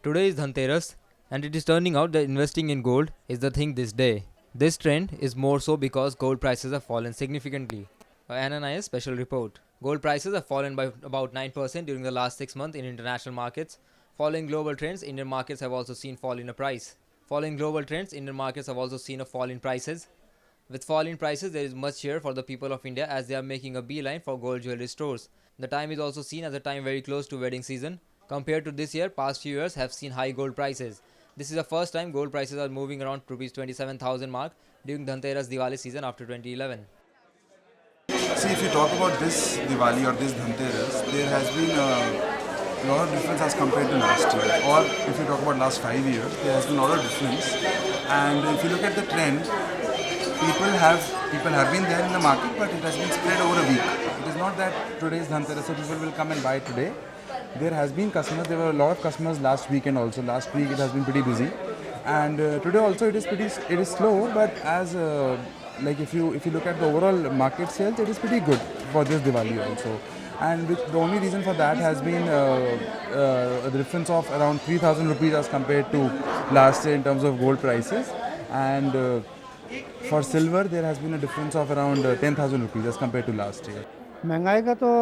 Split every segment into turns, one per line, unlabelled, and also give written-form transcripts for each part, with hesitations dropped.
Today is Dhanteras, and it is turning out that investing in gold is the thing this day. This trend is more so because gold prices have fallen significantly. Ananias special report. Gold prices have fallen by about 9% during the last 6 months in international markets. Following global trends, Indian markets have also seen fall in a price. Following global trends, Indian markets have also seen a fall in prices. With fall in prices, there is much cheer for the people of India as they are making a beeline for gold jewelry stores. The time is also seen as a time very close to wedding season. Compared to this year, past few years have seen high gold prices. This is the first time gold prices are moving around rupees 27,000 mark during Dhanteras Diwali season after 2011.
See, if you talk about this Diwali or this Dhanteras, there has been a lot of difference as compared to last year. Or if you talk about last 5 years, there has been a lot of difference. And if you look at the trend, people have been there in the market, but it has been spread over a week. It is not that today is Dhanteras, so people will come and buy today. There has been customers. There were a lot of customers last weekend also. Last week it has been pretty busy, and today also it is slow. But as like if you look at the overall market sales, it is pretty good for this Diwali also. And the only reason for that has been a difference of around 3,000 rupees as compared to last year in terms of gold prices, and for silver there has been a difference of around 10,000 rupees as compared to last year.
महंगाई का तो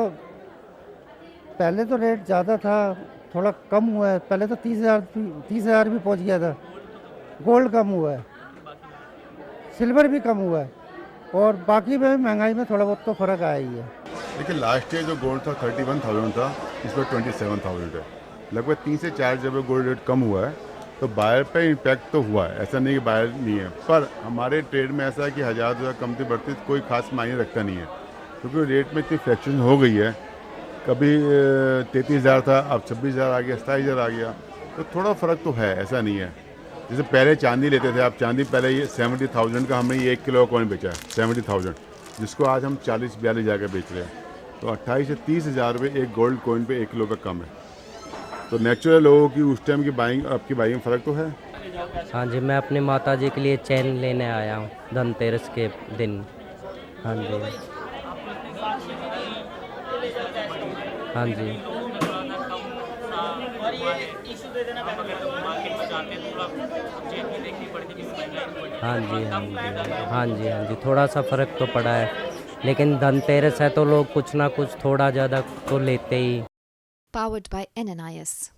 पहले तो rate ज़्यादा था, थोड़ा कम हुआ है। पहले तो 30,000 भी पहुंच गया था। गोल्ड कम हुआ है, सिल्वर भी कम हुआ है, और बाकी में महंगाई में थोड़ा बहुत तो फ़र्क आया ही है।
देखिए, लास्ट ईयर जो गोल्ड था 31,000 था, इस पर 27,000 है। लगभग 3 से 4 जब गोल्ड रेट कम हुआ है तो बायर पे इम्पैक्ट तो हुआ है, ऐसा नहीं कि बायर नहीं है। पर हमारे ट्रेड में ऐसा है कि 1,000 कमती बढ़ती कोई खास मायने रखता नहीं है, क्योंकि रेट में इतनी फ्लैक्चुएशन हो गई है। कभी 33,000 था, अब 26,000 आ गया, 27,000 आ गया, तो थोड़ा फ़र्क तो है, ऐसा नहीं है। जैसे पहले चांदी लेते थे, आप चांदी पहले ये 70,000 का हमने ये 1 किलो का कॉइन बेचा है, 70,000, जिसको आज हम 40-42 हज़ार का बेच रहे हैं। तो 28 से 30,000 रुपये एक गोल्ड कॉइन पे 1 किलो का कम है। तो नेचुरल लोगों की उस टाइम की बाइंग आपकी बाइंग में फ़र्क तो है।
हाँ जी, मैं अपनी माता जी के लिए चैन लेने आया हूँ धनतेरस के दिन। हाँ जी, हाँ जी, हाँ जी, हाँ जी, हाँ जी, हाँ जी, थोड़ा सा फ़र्क तो पड़ा है, लेकिन धनतेरस है तो लोग कुछ ना कुछ थोड़ा ज़्यादा तो लेते ही।
Powered by Ananias.